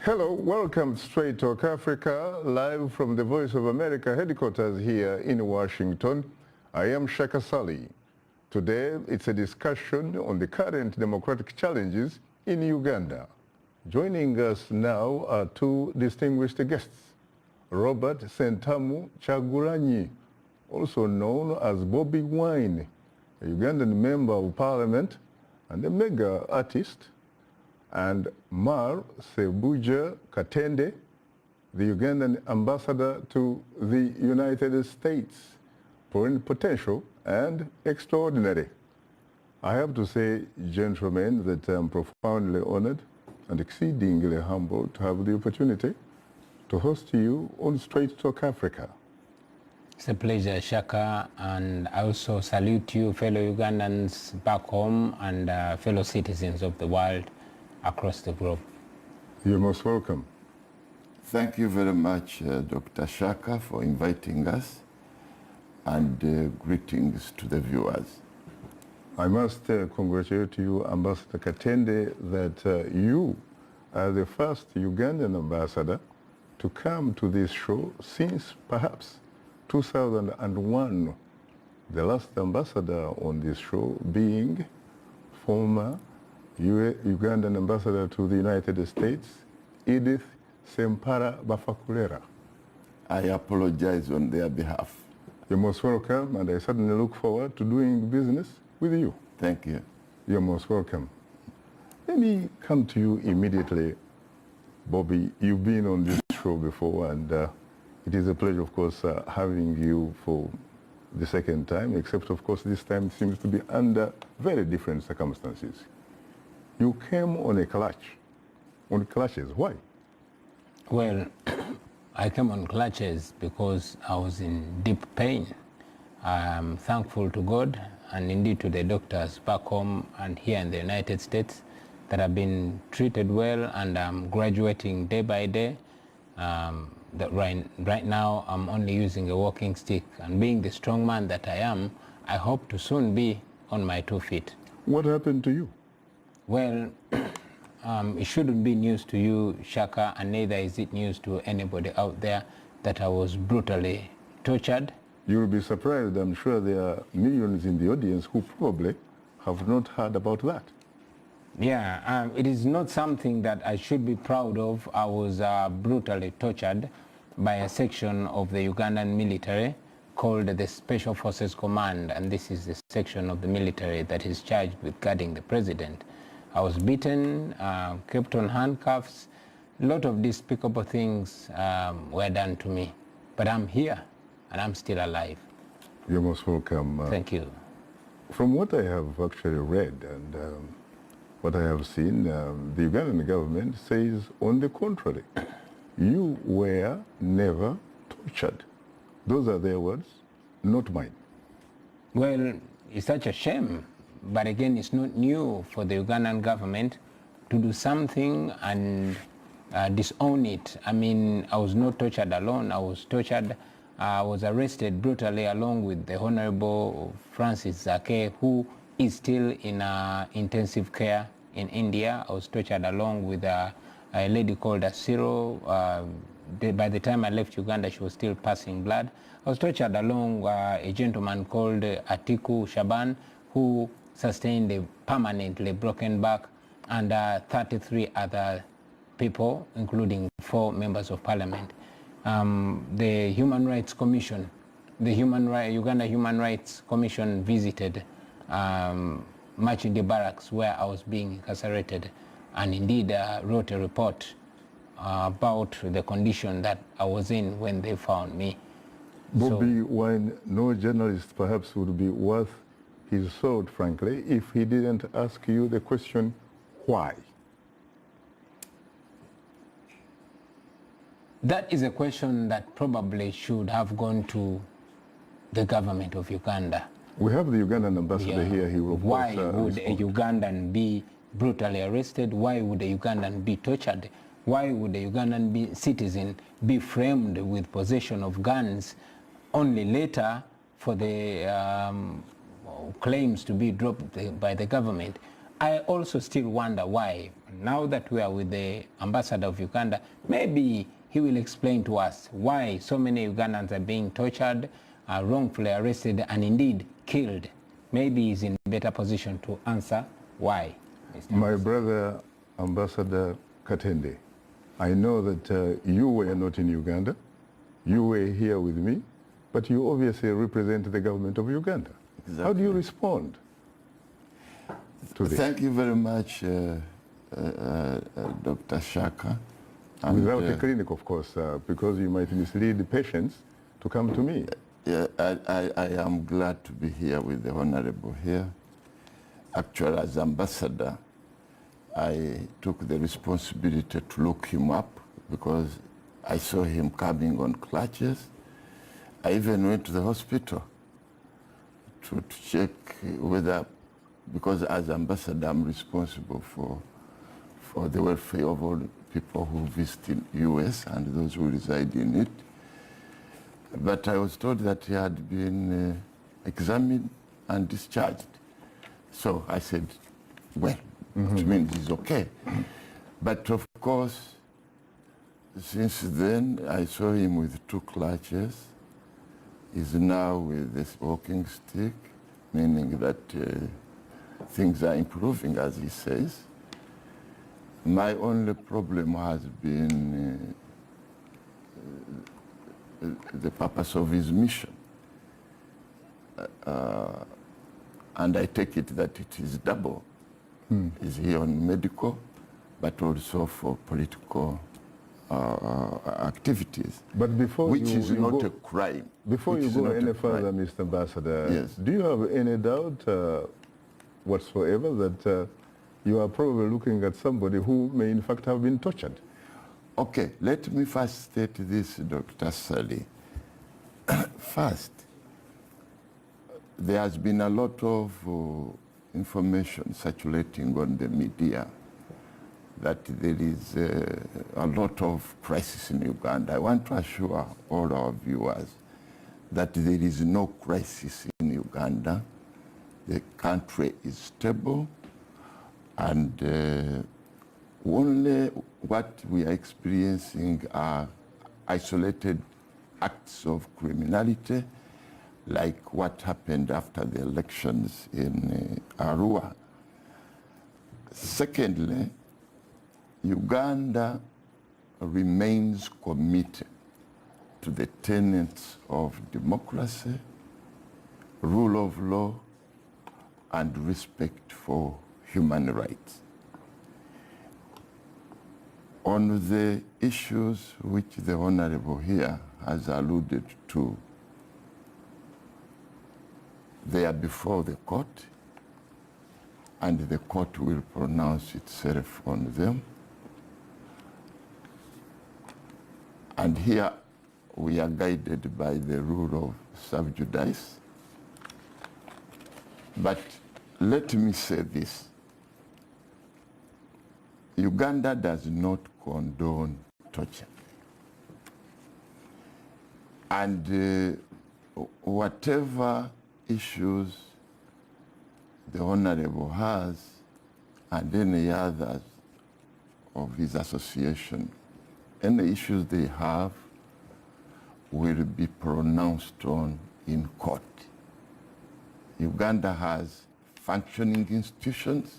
Hello, welcome to Straight Talk Africa, live from the Voice of America headquarters here in Washington. I am Shaka Sali. Today, it's a discussion on the current democratic challenges in Uganda. Joining us now are two distinguished guests. Robert Sentamu Kyagulanyi, also known as Bobi Wine, a Ugandan member of parliament and a mega artist, and Mar Sebuja Katende, the Ugandan ambassador to the United States, for potential and extraordinary. I have to say, gentlemen, that I'm profoundly honored and exceedingly humbled to have the opportunity to host you on Straight Talk Africa. It's a pleasure, Shaka, and I also salute you, fellow Ugandans back home and fellow citizens of the world across the globe. You're most welcome. Thank you very much, Dr. Shaka, for inviting us, and greetings to the viewers. I must congratulate you, Ambassador Katende, that you are the first Ugandan ambassador to come to this show since perhaps 2001. The last ambassador on this show being former Ugandan ambassador to the United States, Edith Sempara Bafakulera. I apologize on their behalf. You're most welcome, and I certainly look forward to doing business with you. Thank you. You're most welcome. Let me come to you immediately. Bobi, you've been on this show before, and it is a pleasure, of course, having you for the second time, except, of course, this time seems to be under very different circumstances. You came on a clutch, on clutches. Why? Well, I came on clutches because I was in deep pain. I'm thankful to God and indeed to the doctors back home and here in the United States that have been treated well, and I'm graduating day by day. That right now I'm only using a walking stick, and being the strong man that I am, I hope to soon be on my 2 feet. What happened to you? Well, it shouldn't be news to you, Shaka, and neither is it news to anybody out there that I was brutally tortured. You'll be surprised. I'm sure there are millions in the audience who probably have not heard about that. Yeah, it is not something that I should be proud of. I was brutally tortured by a section of the Ugandan military called the Special Forces Command, and this is the section of the military that is charged with guarding the president. I was beaten, kept on handcuffs. A lot of despicable things were done to me. But I'm here, and I'm still alive. You're most welcome. Thank you. From what I have actually read and what I have seen, the Ugandan government says, on the contrary, you were never tortured. Those are their words, not mine. Well, it's such a shame. But again, it's not new for the Ugandan government to do something and disown it. I mean, I was not tortured alone. I was tortured. I was arrested brutally along with the Honorable Francis Zake, who is still in intensive care in India. I was tortured along with a lady called Asiro. By the time I left Uganda, she was still passing blood. I was tortured along a gentleman called Atiku Shaban, who sustained a permanently broken back, and 33 other people, including 4 members of parliament. The Human Rights Commission, the Uganda Human Rights Commission visited Machindi Barracks, where I was being incarcerated, and indeed wrote a report about the condition that I was in when they found me. Bobi Wine, no journalist perhaps would be worth his salt, frankly, if he didn't ask you the question, why? That is a question that probably should have gone to the government of Uganda. We have the Ugandan ambassador here. He will Why would a Ugandan be brutally arrested? Why would a Ugandan be tortured? Why would a Ugandan citizen be framed with possession of guns only later for the claims to be dropped by the government? I also still wonder why Now that we are with the ambassador of Uganda, maybe he will explain to us why so many Ugandans are being tortured, are wrongfully arrested, and indeed killed. Maybe he's in a better position to answer why. My brother, Ambassador Katende, I know that you were not in Uganda. You were here with me, but you obviously represent the government of Uganda. Exactly. How do you respond to this? Thank you very much, Dr. Shaka. And, without a clinic, of course, because you might mislead the patients to come to me. Yeah, I am glad to be here with the Honorable here. Actually, as ambassador, I took the responsibility to look him up because I saw him coming on crutches. I even went to the hospital to check whether, because as ambassador, I'm responsible for the welfare of all people who visit the US and those who reside in it. But I was told that he had been examined and discharged. So I said, well, it means he's okay. But of course, since then, I saw him with 2 crutches. He's now with this walking stick, meaning that things are improving, as he says. My only problem has been the purpose of his mission. And I take it that it is double. Is he on medical, but also for political activities, But before which you, is you not go, a crime. Before Which you is go not any a further, crime. Mr. Ambassador, Yes. do you have any doubt whatsoever that you are probably looking at somebody who may in fact have been tortured? Okay, let me first state this, Dr. Sally. First, there has been a lot of information circulating on the media that there is a lot of crisis in Uganda. I want to assure all our viewers that there is no crisis in Uganda. The country is stable, and only what we are experiencing are isolated acts of criminality, like what happened after the elections in Arua. Secondly, Uganda remains committed to the tenets of democracy, rule of law, and respect for human rights. On the issues which the Honorable here has alluded to, they are before the court, and the court will pronounce itself on them. And here we are guided by the rule of sub judice. But let me say this. Uganda does not condone torture. And whatever issues the Honorable has and any others of his association, any issues they have will be pronounced on in court. Uganda has functioning institutions,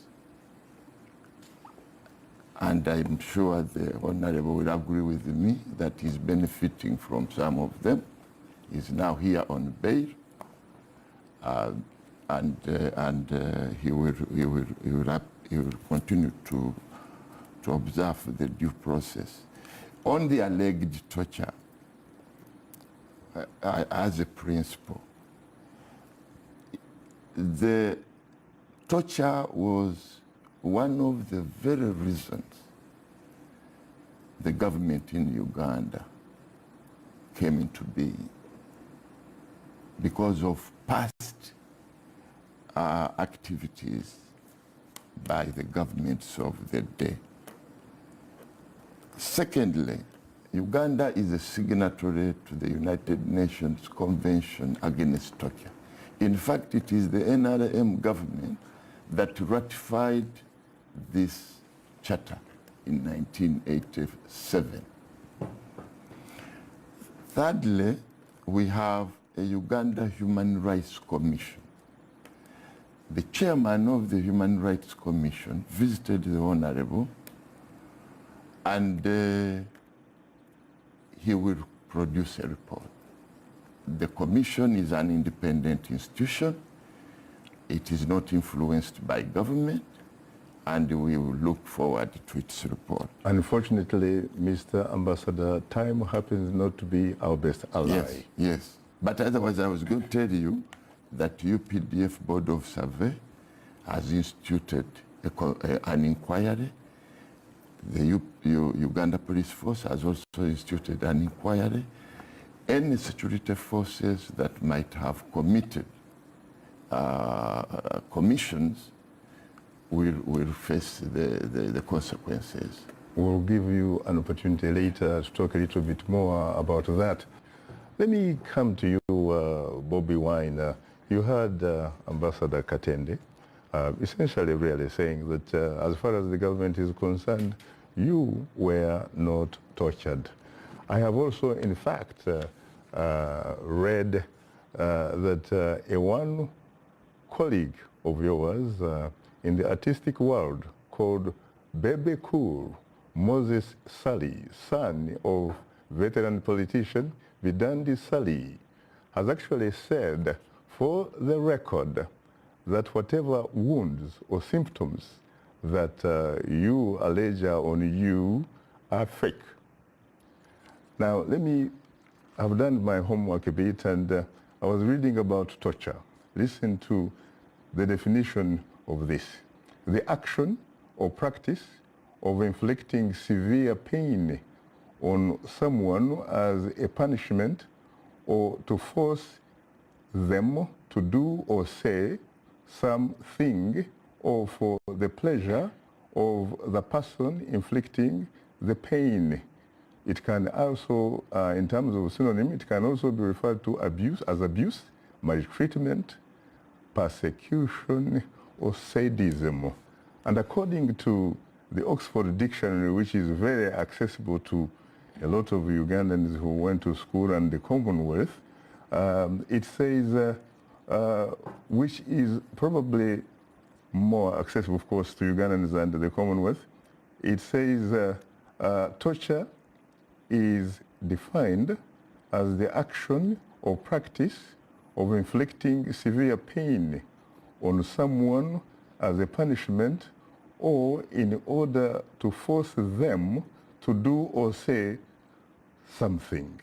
and I'm sure the Honorable will agree with me that he's benefiting from some of them. He's now here on bail, and he will continue to observe the due process. On the alleged torture, as a principle, the torture was one of the very reasons the government in Uganda came into being, because of past activities by the governments of the day. Secondly, Uganda is a signatory to the United Nations Convention Against Torture. In fact, it is the NRM government that ratified this Charter in 1987. Thirdly, we have a Uganda Human Rights Commission. The chairman of the Human Rights Commission visited the Honorable, and he will produce a report. The commission is an independent institution. It is not influenced by government, and we will look forward to its report. Unfortunately, Mr. Ambassador, time happens not to be our best ally. Yes, yes. But otherwise, I was going to tell you that UPDF Board of Survey has instituted an inquiry. The Uganda Police Force has also instituted an inquiry. Any security forces that might have committed commissions will face the consequences. We'll give you an opportunity later to talk a little bit more about that. Let me come to you, Bobi Wine. You heard Ambassador Katende essentially really saying that as far as the government is concerned, you were not tortured. I have also, in fact, read that a one colleague of yours in the artistic world called Bebe Cool, Moses Sali, son of veteran politician Vidandi Sali, has actually said for the record that whatever wounds or symptoms that you allege on you are fake. Now, I've done my homework a bit, and I was reading about torture. Listen to the definition of this: the action or practice of inflicting severe pain on someone as a punishment or to force them to do or say something or for the pleasure of the person inflicting the pain. It can also, in terms of synonym, it can also be referred to as abuse, maltreatment, persecution, or sadism. And according to the Oxford Dictionary, which is very accessible to a lot of Ugandans who went to school and the Commonwealth, it says, which is probably more accessible, of course, to Ugandans than the Commonwealth, it says torture is defined as the action or practice of inflicting severe pain on someone as a punishment or in order to force them to do or say something.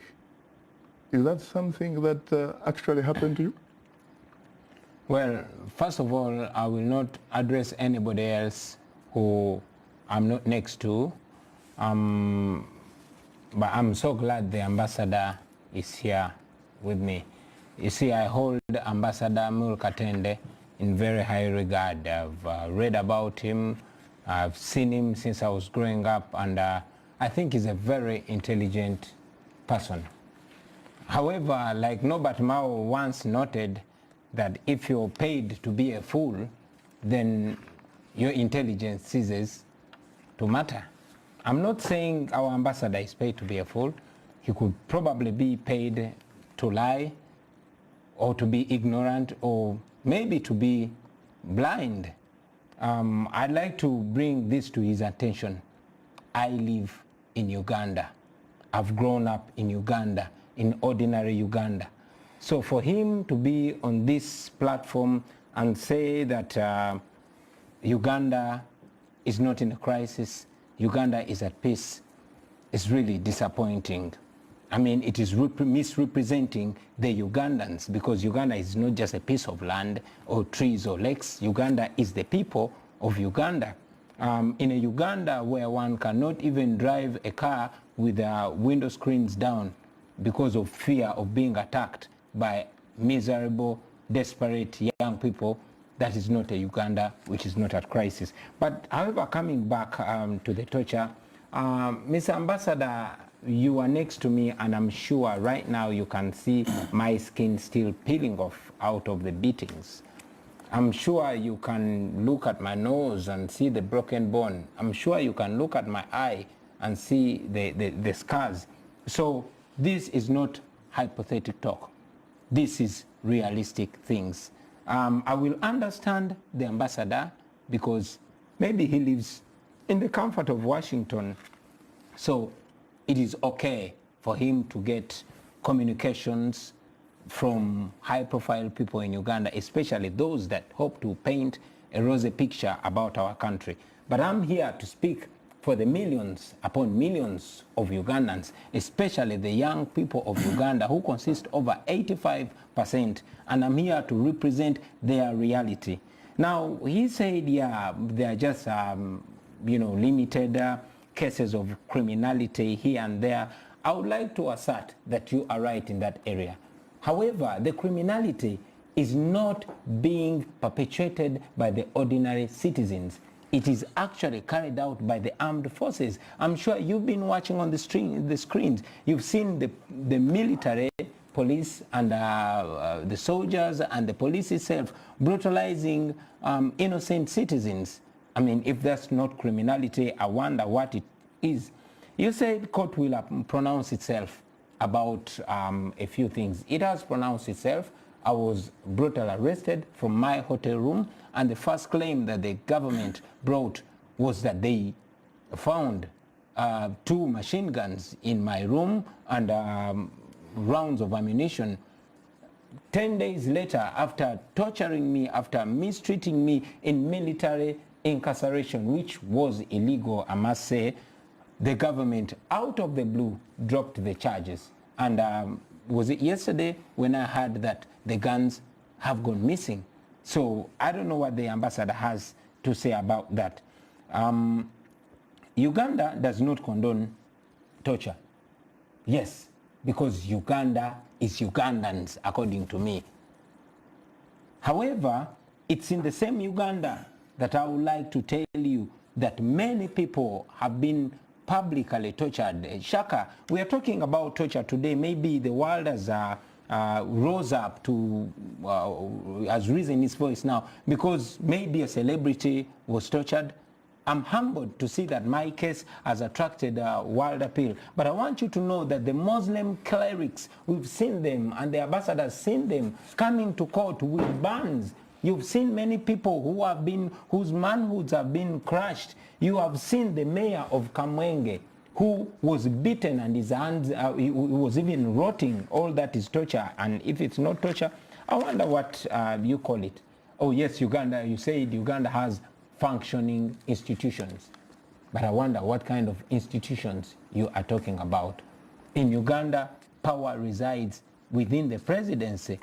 Is that something that actually happened to you? Well, first of all, I will not address anybody else who I'm not next to. But I'm so glad the ambassador is here with me. You see, I hold Ambassador Katende in very high regard. I've read about him. I've seen him since I was growing up, and I think he's a very intelligent person. However, like Norbert Mao once noted, that if you're paid to be a fool, then your intelligence ceases to matter. I'm not saying our ambassador is paid to be a fool. He could probably be paid to lie, or to be ignorant, or maybe to be blind. I'd like to bring this to his attention. I live in Uganda. I've grown up in Uganda, in ordinary Uganda. So for him to be on this platform and say that Uganda is not in a crisis, Uganda is at peace, is really disappointing. I mean, it is misrepresenting the Ugandans, because Uganda is not just a piece of land or trees or lakes. Uganda is the people of Uganda. In a Uganda where one cannot even drive a car with the window screens down because of fear of being attacked by miserable, desperate young people, that is not a Uganda which is not at crisis. But however, coming back to the torture, Mr. Ambassador, you are next to me, and I'm sure right now you can see my skin still peeling off out of the beatings. I'm sure you can look at my nose and see the broken bone. I'm sure you can look at my eye and see the scars. So this is not hypothetical talk. This is realistic things. I will understand the ambassador because maybe he lives in the comfort of Washington. So it is okay for him to get communications from high-profile people in Uganda, especially those that hope to paint a rosy picture about our country. But I'm here to speak for the millions upon millions of Ugandans, especially the young people of Uganda who consist over 85%, and I'm here to represent their reality. Now, he said, yeah, there are just, limited cases of criminality here and there. I would like to assert that you are right in that area. However, the criminality is not being perpetuated by the ordinary citizens. It is actually carried out by the armed forces. I'm sure you've been watching on the screens. You've seen the military, police, and the soldiers and the police itself brutalizing innocent citizens. I mean, if that's not criminality, I wonder what it is. You said court will pronounce itself about a few things. It has pronounced itself. I was brutally arrested from my hotel room, and the first claim that the government brought was that they found 2 machine guns in my room and rounds of ammunition. 10 days later, after torturing me, after mistreating me in military incarceration, which was illegal, I must say, the government, out of the blue, dropped the charges. And was it yesterday when I heard that the guns have gone missing? So I don't know what the ambassador has to say about that. Uganda does not condone torture. Yes, because Uganda is Ugandans, according to me. However, it's in the same Uganda that I would like to tell you that many people have been publicly tortured. Shaka, we are talking about torture today. Maybe the world has rose up to, has risen its voice now because maybe a celebrity was tortured. I'm humbled to see that my case has attracted world appeal. But I want you to know that the Muslim clerics, we've seen them, and the ambassadors seen them coming to court with bans. You've seen many people who have been, whose manhoods have been crushed. You have seen the mayor of Kamwenge who was beaten and his hands, he was even rotting. All that is torture. And if it's not torture, I wonder what you call it. Oh yes, Uganda, you said Uganda has functioning institutions. But I wonder what kind of institutions you are talking about. In Uganda, power resides within the presidency.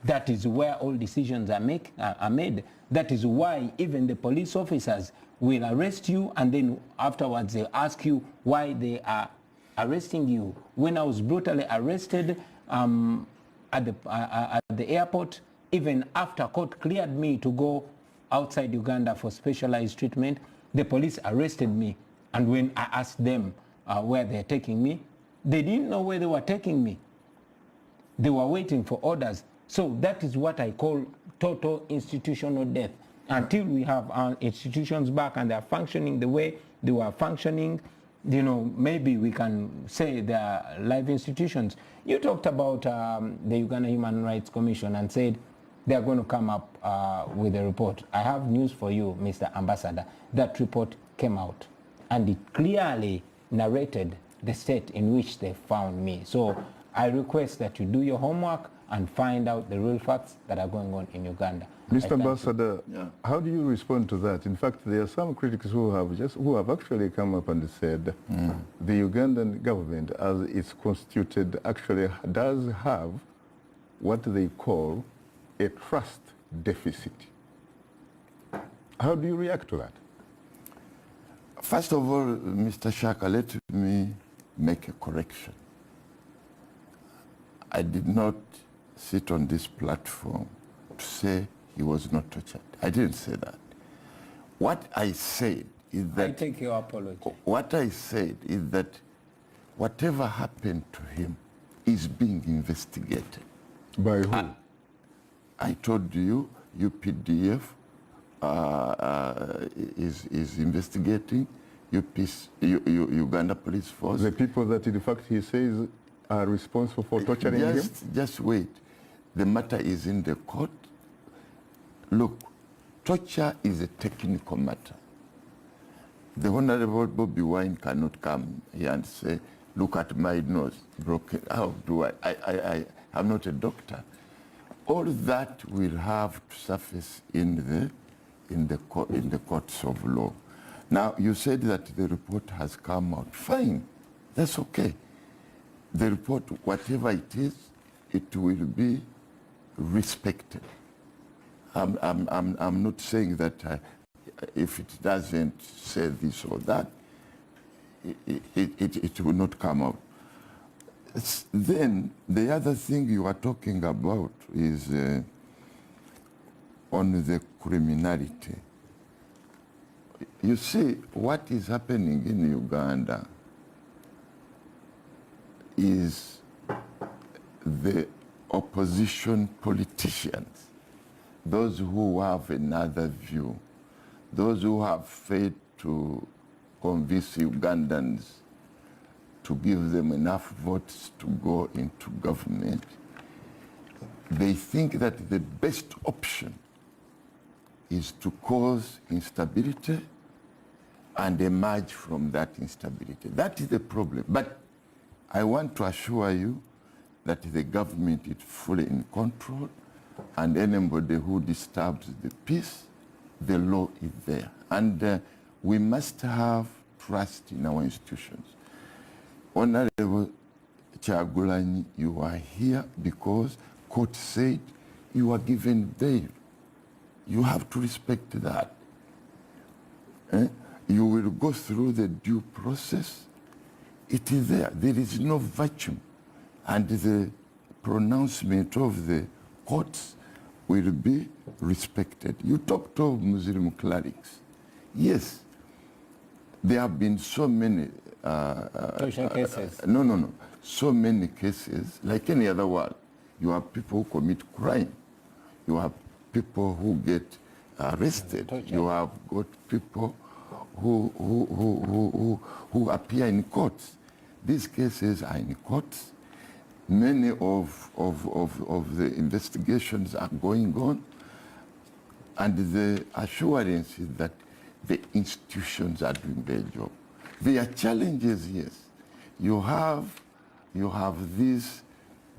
That is where all decisions are made. That is why even the police officers will arrest you, and then afterwards they ask you why they are arresting you. When I was brutally arrested at the airport, even after court cleared me to go outside Uganda for specialized treatment, the police arrested me. And when I asked them where they're taking me, they didn't know where they were taking me. They were waiting for orders. So that is what I call total institutional death. Until we have our institutions back and they are functioning the way they were functioning, you know, maybe we can say they are live institutions. You talked about the Uganda Human Rights Commission and said they are going to come up with a report. I have news for you, Mr. Ambassador. That report came out and it clearly narrated the state in which they found me. So I request that you do your homework and find out the real facts that are going on in Uganda. Mr. Ambassador, how do you respond to that? In fact, there are some critics who have actually come up and said the Ugandan government, as it's constituted, actually does have what they call a trust deficit. How do you react to that? First of all, Mr. Shaka, let me make a correction. I did not sit on this platform to say he was not tortured. I didn't say that. What I said is that... I take your apology. What I said is that whatever happened to him is being investigated. By who? I told you, UPDF is investigating. Uganda Police Force. The people that in fact he says are responsible for torturing him? Just wait. The matter is in the court. Look, torture is a technical matter. The Honorable Bobi Wine cannot come here and say, look at my nose, broken. How do I'm not a doctor. All that will have to surface in the courts of law. Now, you said that the report has come out. Fine, that's okay. The report, whatever it is, it will be respected. I'm not saying that if it doesn't say this or that, it will not come out. Then the other thing you are talking about is on the criminality. You see, what is happening in Uganda is the opposition politicians, those who have another view, those who have failed to convince Ugandans to give them enough votes to go into government, they think that the best option is to cause instability and emerge from that instability. That is the problem. But I want to assure you that the government is fully in control, and anybody who disturbs the peace, the law is there. And we must have trust in our institutions. Honorable Kyagulanyi, you are here because court said you are given bail. You have to respect that. You will go through the due process. It is there. There is no vacuum. And the pronouncement of the courts will be respected. You talked of Muslim clerics. Yes, there have been so many social cases. No. So many cases, like any other world. You have people who commit crime. You have people who get arrested. You have got people who appear in courts. These cases are in courts. Many of the investigations are going on, and the assurance is that the institutions are doing their job. There are challenges, yes. You have these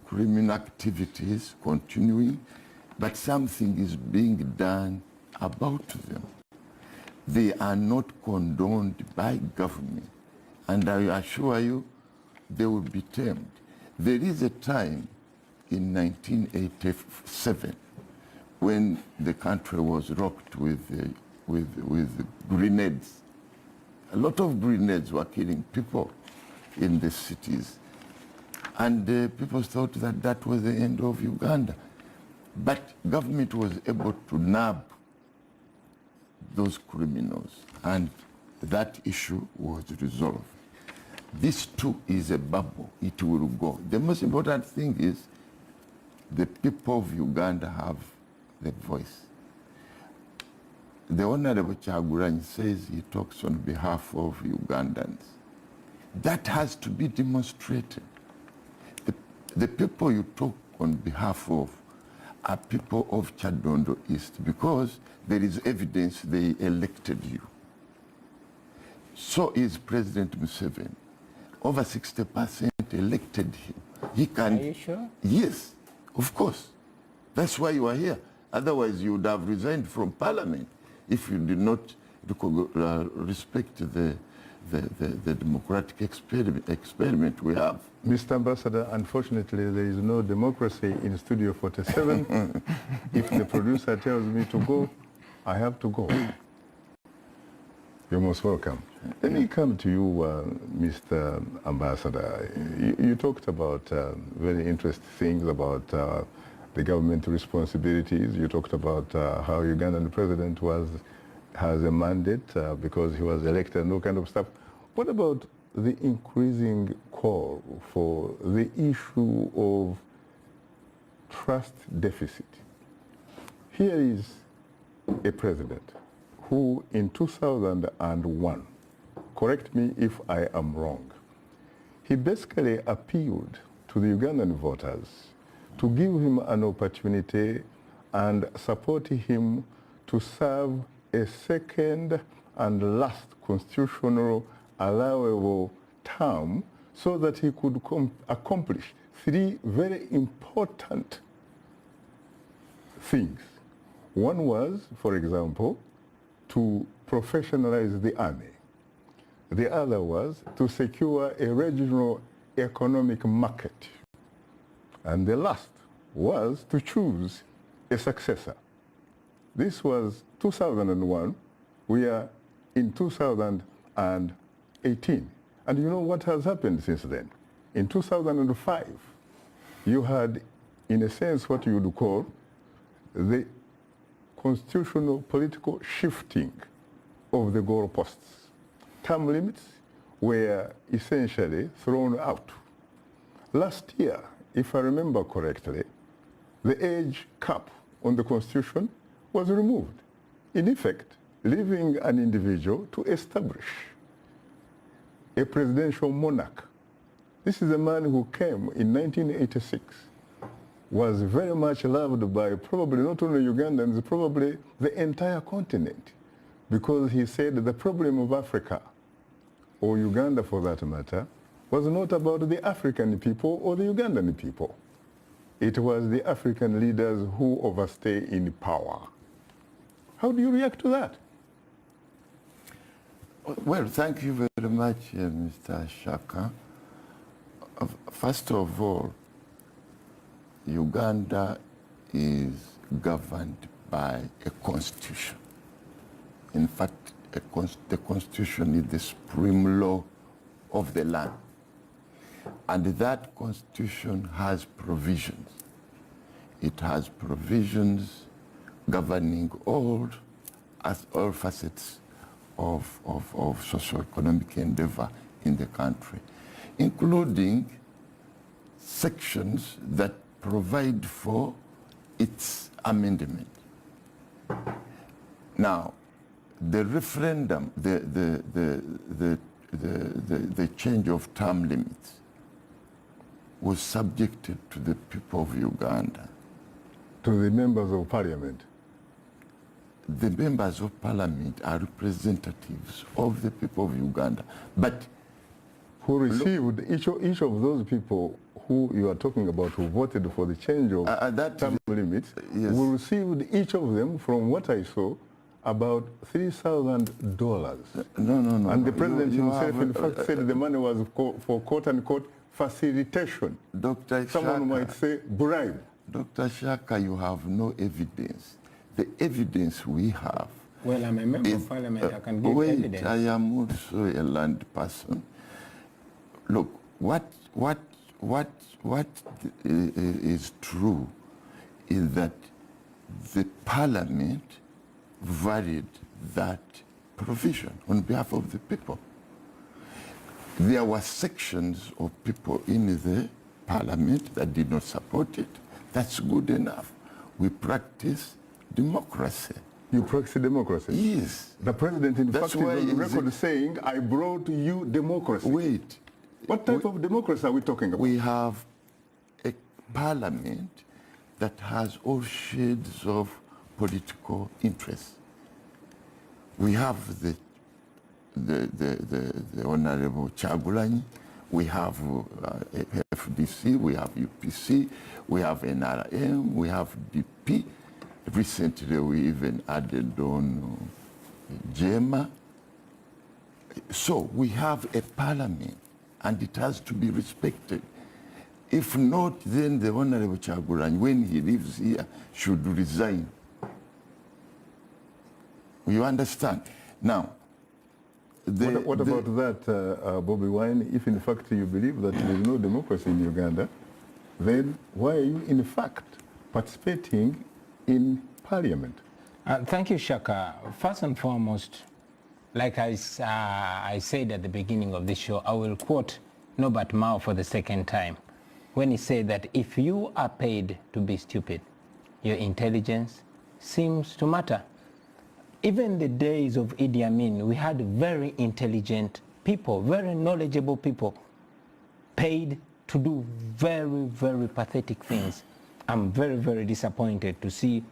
criminal activities continuing, but something is being done about them. They are not condoned by government, and I assure you, they will be tamed. There is a time in 1987 when the country was rocked with grenades. A lot of grenades were killing people in the cities. And people thought that that was the end of Uganda. But government was able to nab those criminals, and that issue was resolved. This too is a bubble. It will go. The most important thing is the people of Uganda have the voice. The Honorable Kyagulanyi says he talks on behalf of Ugandans. That has to be demonstrated. The people you talk on behalf of are people of Kyadondo East, because there is evidence they elected you. So is President Museveni. Over 60% elected him. He can. Are you sure? Yes, of course. That's why you are here. Otherwise, you would have resigned from Parliament if you did not respect the democratic experiment we have. Mr. Ambassador, unfortunately, there is no democracy in Studio 47. If the producer tells me to go, I have to go. You're most welcome. Let me come to you, Mr. Ambassador. You talked about very interesting things about the government responsibilities. You talked about how Ugandan president has a mandate because he was elected and all kind of stuff. What about the increasing call for the issue of trust deficit? Here is a president who in 2001, correct me if I am wrong, he basically appealed to the Ugandan voters to give him an opportunity and support him to serve a second and last constitutional allowable term so that he could accomplish three very important things. One was, for example, to professionalize the army. The other was to secure a regional economic market. And the last was to choose a successor. This was 2001. We are in 2018. And you know what has happened since then? In 2005, you had, in a sense, what you would call the constitutional political shifting of the goalposts. Term limits were essentially thrown out. Last year, if I remember correctly, the age cap on the Constitution was removed, in effect, leaving an individual to establish a presidential monarch. This is a man who came in 1986, was very much loved by probably not only Ugandans, probably the entire continent, because he said the problem of Africa, or Uganda for that matter, was not about the African people or the Ugandan people. It was the African leaders who overstay in power. How do you react to that? Well, thank you very much, Mr. Shaka. First of all, Uganda is governed by a constitution. In fact, the constitution is the supreme law of the land. And that constitution has provisions. It has provisions governing all facets of socio-economic endeavor in the country, including sections that provide for its amendment. Now, the referendum, the change of term limits was subjected to the people of Uganda. To the members of parliament? The members of parliament are representatives of the people of Uganda, but who received, each of those people who you are talking about who voted for the change of term limits, yes, who received each of them, from what I saw, about $3,000. No. And the president himself, in fact, said the money was for quote-unquote facilitation. Dr. Someone Shaka, might say bribe. Dr. Shaka, you have no evidence. The evidence we have. Well, I'm a member of parliament. I can give evidence. I am also a land person. Look, what is true is that the parliament varied that provision on behalf of the people. There were sections of people in the parliament that did not support it. That's good enough. We practice democracy. You practice democracy? Yes. The president, in fact, is on the record saying, I brought you democracy. Wait. What type of democracy are we talking about? We have a parliament that has all shades of political interests. We have the Honorable Chagulanyi, we have FDC, we have UPC, we have NRM, we have DP. Recently, we even added on JEMA. So we have a parliament, and it has to be respected. If not, then the Honorable Chagulanyi, when he lives here, should resign. You understand? Now, what about that, Bobi Wine? If in fact you believe that there is no democracy in Uganda, then why are you in fact participating in parliament? Thank you, Shaka. First and foremost, like I said at the beginning of this show, I will quote Norbert Mao for the second time when he said that if you are paid to be stupid, your intelligence seems to matter. Even the days of Idi Amin, we had very intelligent people, very knowledgeable people, paid to do very, very pathetic things. I'm very, very disappointed to see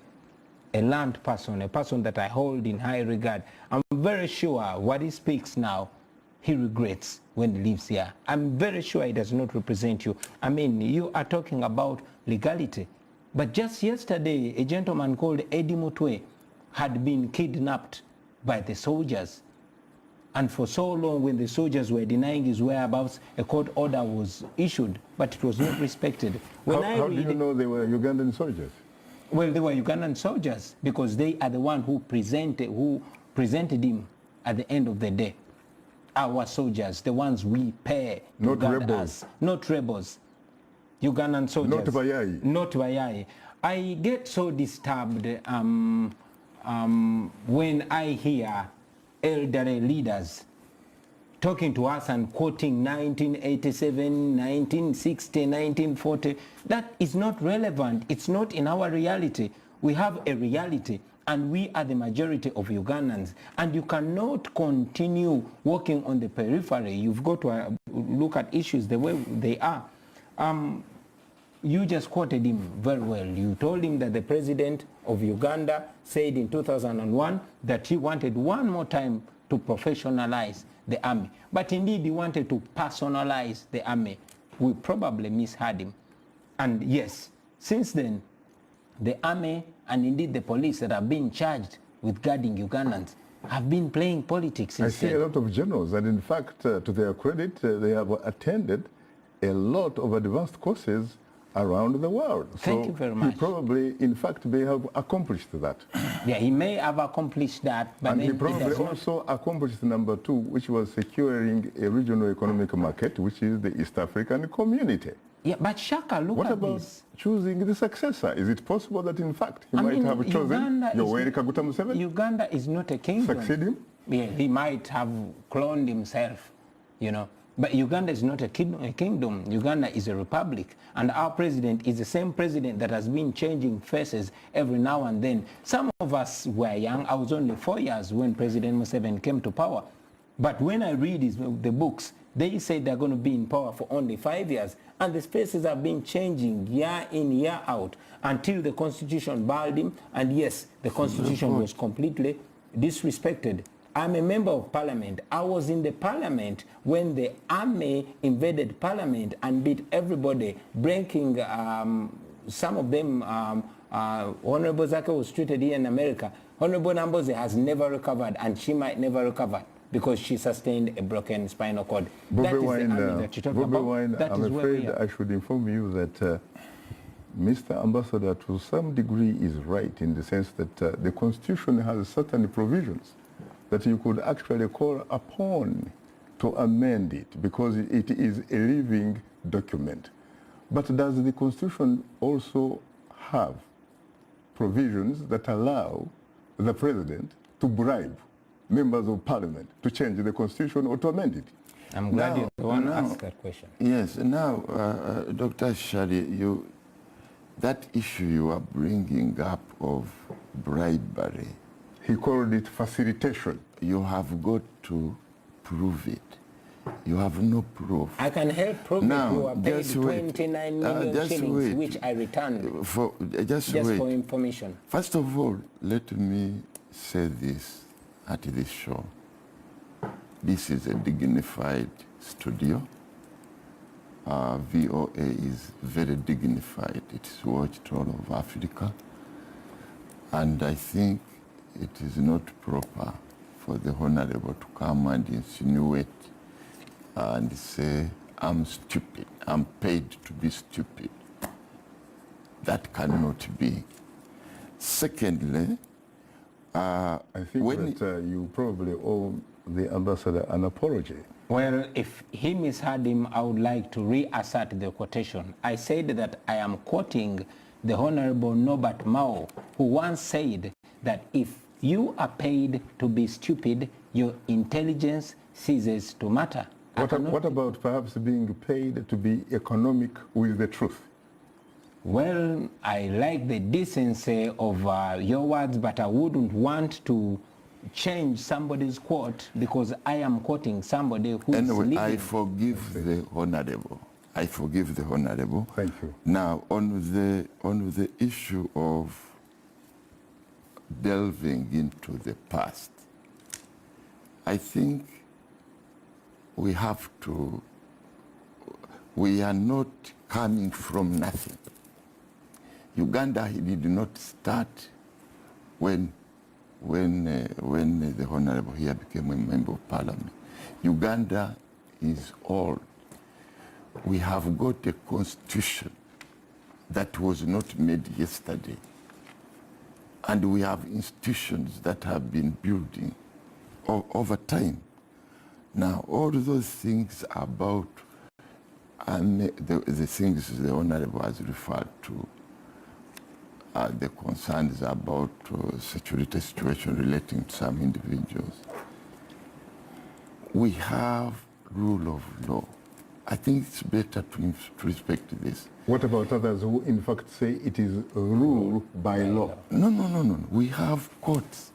a learned person, a person that I hold in high regard. I'm very sure what he speaks now, he regrets when he leaves here. I'm very sure he does not represent you. I mean, you are talking about legality. But just yesterday, a gentleman called Eddie Mutwe had been kidnapped by the soldiers. And for so long, when the soldiers were denying his whereabouts, a court order was issued, but it was not respected. How do you know they were Ugandan soldiers? Well, they were Ugandan soldiers because they are the one who presented him at the end of the day. Our soldiers, the ones we pay. Not rebels. Not rebels. Ugandan soldiers. Not Bayai. Not Bayai. I get so disturbed when I hear elderly leaders talking to us and quoting 1987, 1960, 1940. That is not relevant. It's not in our reality. We have a reality, and we are the majority of Ugandans. And you cannot continue working on the periphery. You've got to look at issues the way they are. You just quoted him very well. You told him that the president of Uganda said in 2001 that he wanted one more time to professionalize the army. But indeed, he wanted to personalize the army. We probably misheard him. And yes, since then, the army and indeed the police that have been charged with guarding Ugandans have been playing politics instead. I see a lot of generals, and in fact, to their credit, they have attended a lot of advanced courses around the world. Thank you very much. He probably, in fact, may have accomplished that. Yeah, he may have accomplished that, but and then he probably also accomplished number 2, which was securing a regional economic market, which is the East African community. Yeah, but Shaka, look what at about this. Choosing the successor? Is it possible that, in fact, he might have chosen Yoweri Kaguta Museveni? Uganda is not a kingdom. Succeed him? Yeah, he might have cloned himself, you know. But Uganda is not a kingdom. Uganda is a republic. And our president is the same president that has been changing faces every now and then. Some of us were young. I was only 4 years when President Museveni came to power. But when I read the books, they say they're going to be in power for only 5 years. And the faces have been changing year in, year out, until the constitution barred him. And yes, the constitution was completely disrespected. I'm a member of parliament. I was in the parliament when the army invaded parliament and beat everybody, breaking some of them. Honorable Zaka was treated here in America. Honorable Namboze has never recovered, and she might never recover because she sustained a broken spinal cord. Bobi Wine, I'm afraid I should inform you that Mr. Ambassador, to some degree, is right in the sense that the Constitution has certain provisions that you could actually call upon to amend it because it is a living document. But does the Constitution also have provisions that allow the President to bribe members of Parliament to change the Constitution or to amend it? I'm glad you're the one to ask that question. Yes, now, Dr. Shari, that issue you are bringing up of bribery, he called it facilitation. You have got to prove it. You have no proof. I can help prove now, it. You are paid 29 million shillings, which I returned just for information. First of all, let me say this at this show. This is a dignified studio. VOA is very dignified. It's watched all over Africa. And I think it is not proper for the Honorable to come and insinuate and say, I'm stupid, I'm paid to be stupid. That cannot be. Secondly, I think that you probably owe the ambassador an apology. Well, if he misheard him, I would like to reassert the quotation. I said that I am quoting the Honorable Norbert Mao, who once said that if you are paid to be stupid, your intelligence ceases to matter. What about perhaps being paid to be economic with the truth? well, I like the decency of your words, but I wouldn't want to change somebody's quote because I am quoting somebody who is anyway, living. I forgive the honorable. I forgive the honorable. Thank you. Now, on the issue of delving into the past, I think we have to, we are not coming from nothing. Uganda did not start when the honorable here became a member of parliament. Uganda is old. We have got a constitution that was not made yesterday. And we have institutions that have been building over time. Now, all those things about the things the honorable has referred to, the concerns about security situation relating to some individuals, we have rule of law. I think it's better to respect this. What about others who in fact say it is rule by law? No. We have courts.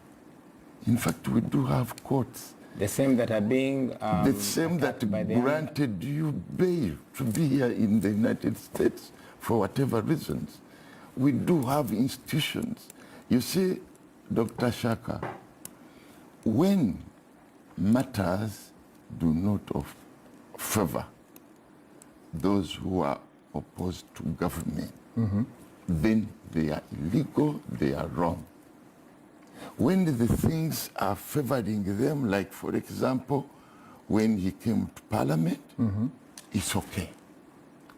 In fact, we do have courts. The same that are being the same that granted you bail to be here in the United States for whatever reasons. We do have institutions. You see, Dr. Shaka, when matters do not favor those who are opposed to government, then they are illegal, they are wrong. When the things are favoring them, like for example, when he came to parliament, it's okay.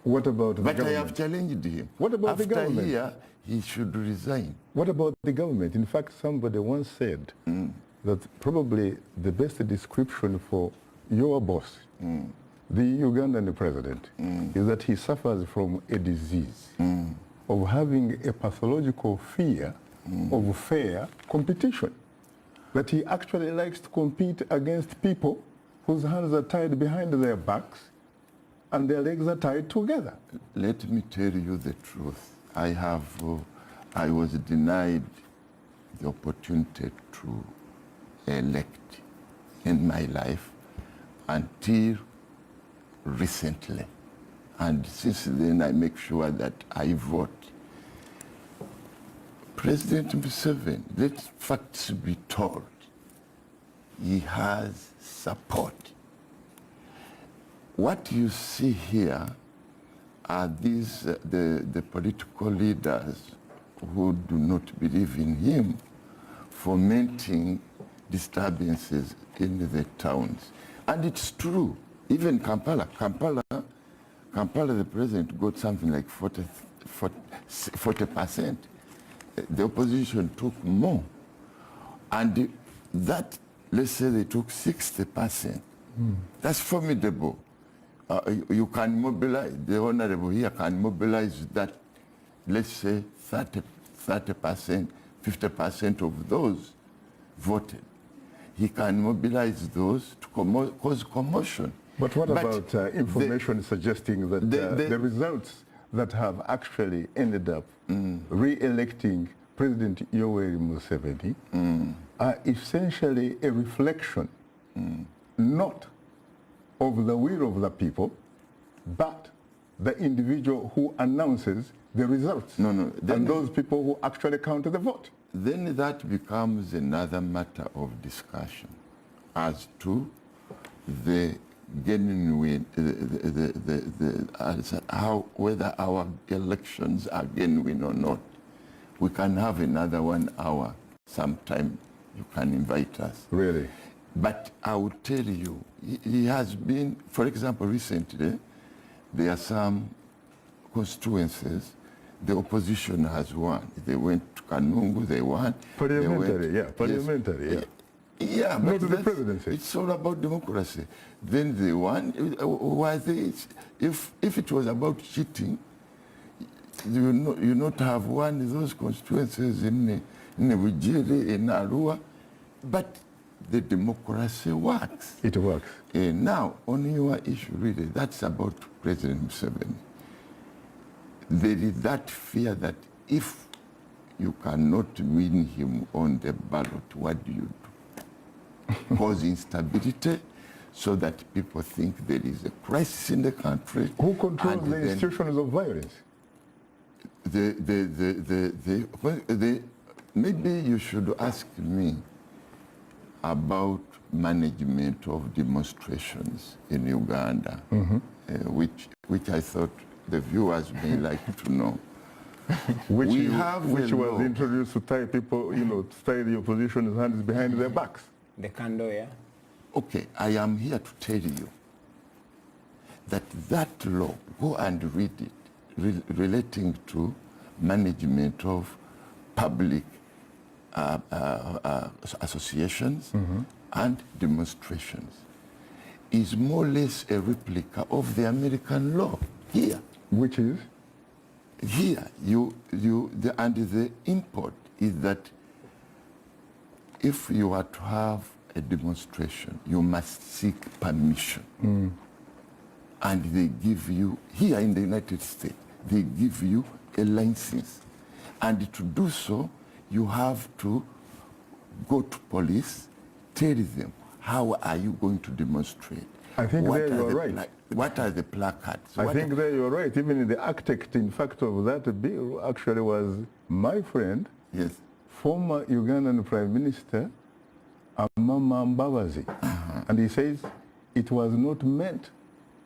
What about the government? But I have challenged him. What about the government? After here, he should resign. What about the government? In fact, somebody once said that probably the best description for your boss, the Ugandan president, is that he suffers from a disease of having a pathological fear of fair competition. That he actually likes to compete against people whose hands are tied behind their backs and their legs are tied together. Let me tell you the truth. I was denied the opportunity to elect in my life until recently. And since then, I make sure that I vote. President Museveni, let facts be told, he has support. What you see here are these, the political leaders who do not believe in him fomenting disturbances in the towns. And it's true, even Kampala, the president got something like 40%. The opposition took more. And that, let's say they took 60%. That's formidable. You can mobilize, the honorable here can mobilize that, let's say 30%, 50% of those voted. He can mobilize those to cause commotion. But what about information suggesting that the results that have actually ended up re-electing President Yoweri Museveni are essentially a reflection not of the will of the people, but the individual who announces the results. And those people who actually count the vote. Then that becomes another matter of discussion as to the genuine, whether our elections are genuine or not. We can have another 1 hour sometime. You can invite us. Really? But I will tell you, he has been, for example, recently, there are some constituencies, the opposition has won. They went to Kanungu, they won. Parliamentary, parliamentary. Yeah, not but the presidency. It's all about democracy. Then they won. If it was about cheating, you not have won those constituencies in Wujiri, in Arua, but the democracy works. It works. Now, on your issue, really, that's about President Museveni. there is that fear that if you cannot win him on the ballot, what do you do? Cause instability so that people think there is a crisis in the country. Who controls the institutions of violence? Maybe you should ask me about management of demonstrations in Uganda, which I thought the viewers may like to know. which was introduced to tie people, to tie the opposition's hands behind their backs. The Kando, yeah? Okay, I am here to tell you that that law, go and read it, relating to management of public associations and demonstrations, is more or less a replica of the American law here. Which is? Here, the import is that if you are to have a demonstration, you must seek permission. And they give you, here in the United States, they give you a license. And to do so, you have to go to police, tell them, how are you going to demonstrate? I think there you're right. What are the placards? I think there you're right. Even in the architect, in fact, of that bill actually was my friend, yes, former Ugandan Prime Minister, Amama Mbabazi. And he says it was not meant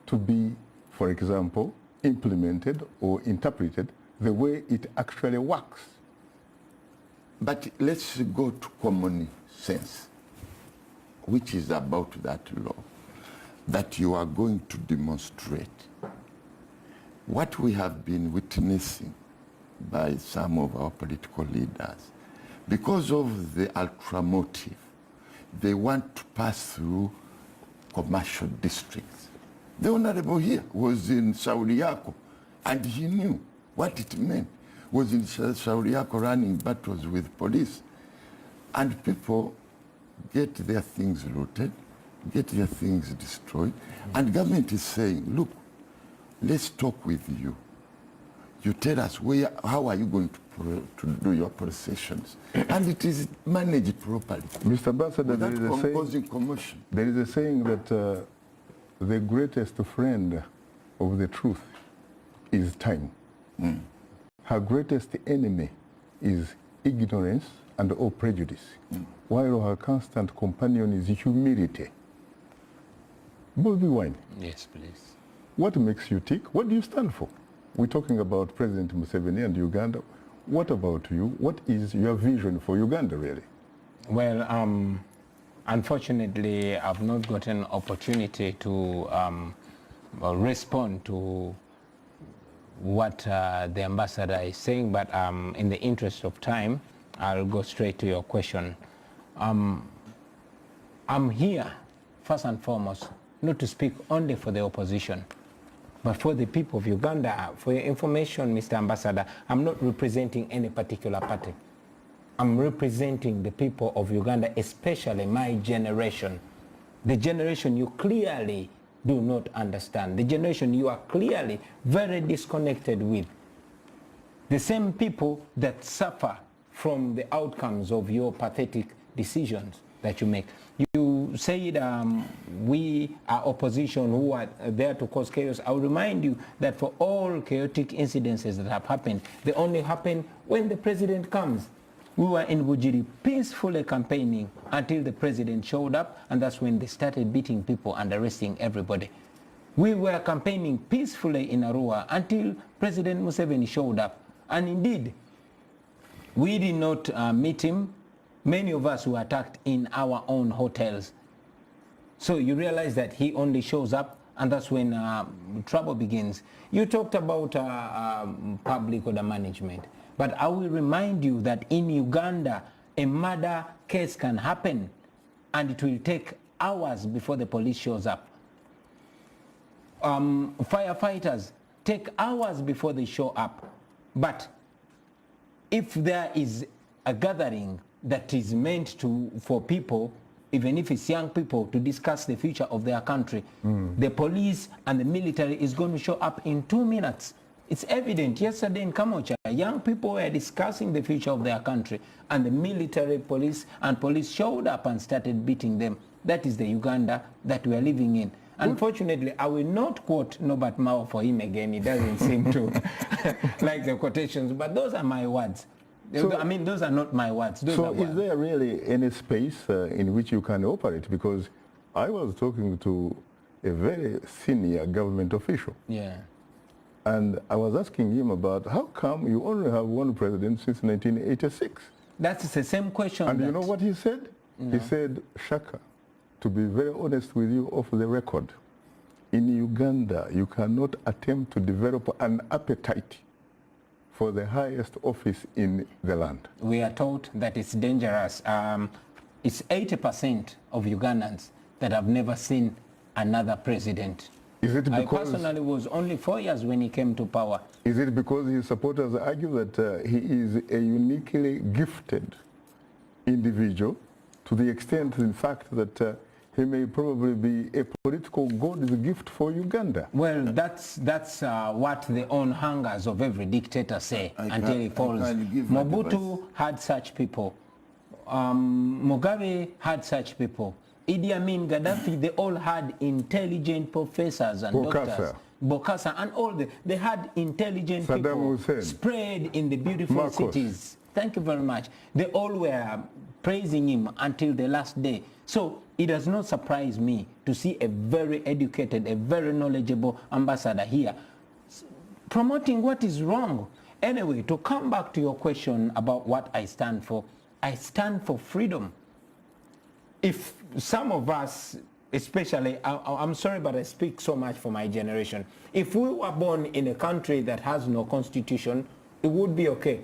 to be, for example, implemented or interpreted the way it actually works. But let's go to common sense, which is about that law, that you are going to demonstrate. What we have been witnessing by some of our political leaders, because of the ultra motive, they want to pass through commercial districts. The Honorable here was in Sauriako, and he knew what it meant. Was in Sauriako running battles with police. And people get their things looted, get their things destroyed, and government is saying, look, let's talk with you. You tell us how are you going to do your processions, and it is managed properly. Mr. Ambassador, there is a saying that the greatest friend of the truth is time. Her greatest enemy is ignorance and all prejudice, while her constant companion is humility. Bobi Wine. Yes, please. What makes you tick? What do you stand for? We're talking about President Museveni and Uganda. What about you? What is your vision for Uganda, really? Well, unfortunately, I've not gotten an opportunity to respond to what the ambassador is saying, but in the interest of time, I'll go straight to your question. I'm here, first and foremost, not to speak only for the opposition, but for the people of Uganda. For your information, Mr. Ambassador, I'm not representing any particular party. I'm representing the people of Uganda, especially my generation. The generation you clearly do not understand. The generation you are clearly very disconnected with. The same people that suffer from the outcomes of your pathetic decisions that you make. You said we are opposition who are there to cause chaos. I will remind you that for all chaotic incidences that have happened, they only happen when the president comes. We were in Bujiri peacefully campaigning until the president showed up, and that's when they started beating people and arresting everybody. We were campaigning peacefully in Arua until President Museveni showed up. And indeed, we did not meet him. Many of us were attacked in our own hotels. So you realize that he only shows up, and that's when trouble begins. You talked about public order management. But I will remind you that in Uganda, a murder case can happen, and it will take hours before the police shows up. Firefighters take hours before they show up. But if there is a gathering that is meant for people, even if it's young people, to discuss the future of their country, the police and the military is going to show up in 2 minutes. It's evident. Yesterday in Kamocha, young people were discussing the future of their country, and the military police showed up and started beating them. That is the Uganda that we are living in. Unfortunately, I will not quote Norbert Mao for him again. He doesn't seem to like the quotations, but those are my words. So, I mean, those are not my words. Those so are is words. there really any space in which you can operate? Because I was talking to a very senior government official. Yeah. And I was asking him about how come you only have one president since 1986? That's the same question. And you know what he said? No. He said, Shaka, to be very honest with you off the record, in Uganda, you cannot attempt to develop an appetite for the highest office in the land. We are told that it's dangerous. It's 80% of Ugandans that have never seen another president. Is it I because personally was only 4 years when he came to power. Is it because his supporters argue that he is a uniquely gifted individual to the extent, in fact, that he may probably be a political God's gift for Uganda? Well, that's what the own hangers of every dictator say until he falls. Mobutu had such people. Mugabe had such people. Idi Amin, Gaddafi, they all had intelligent professors and doctors. Bokassa and all they had intelligent Saddam people Hussein. Spread in the beautiful Marcos. cities. Thank you very much. They all were praising him until the last day. So it does not surprise me to see a very educated, a very knowledgeable ambassador here promoting what is wrong. Anyway, to come back to your question about what I stand for freedom. If some of us, especially, I'm sorry, but I speak so much for my generation. If we were born in a country that has no constitution, it would be okay.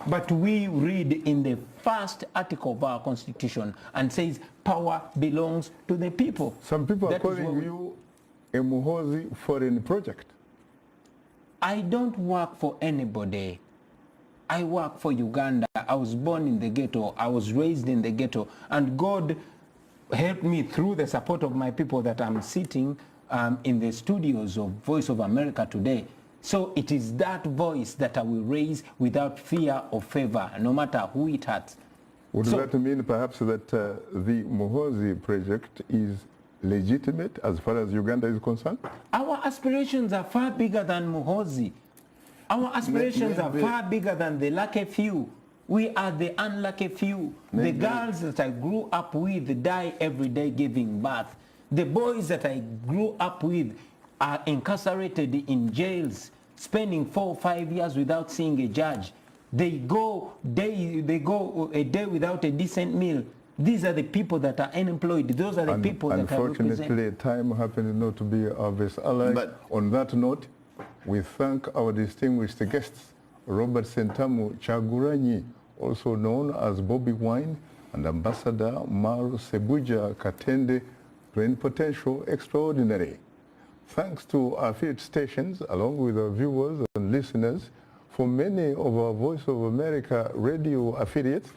But we read in the first article of our constitution and says power belongs to the people. Some people are calling you a Muhoozi foreign project. I don't work for anybody. I work for Uganda. I was born in the ghetto. I was raised in the ghetto. And God helped me through the support of my people that I'm sitting in the studios of Voice of America today. So it is that voice that I will raise without fear or favor, no matter who it hurts. Would that mean perhaps that the Muhoozi project is legitimate as far as Uganda is concerned? Our aspirations are far bigger than Muhoozi. Our aspirations are far bigger than the lucky few. We are the unlucky few. The girls that I grew up with die every day giving birth. The boys that I grew up with are incarcerated in jails, spending 4 or 5 years without seeing a judge. They go a day without a decent meal. These are the people that are unemployed. Those are the people that are represented. Unfortunately, time happens not to be our best ally. But on that note, we thank our distinguished guests, Robert Sentamu Kyagulanyi, also known as Bobi Wine, and Ambassador Mar Sebuja Katende, Plenipotential Extraordinary. Thanks to our affiliate stations, along with our viewers and listeners, for many of our Voice of America radio affiliates,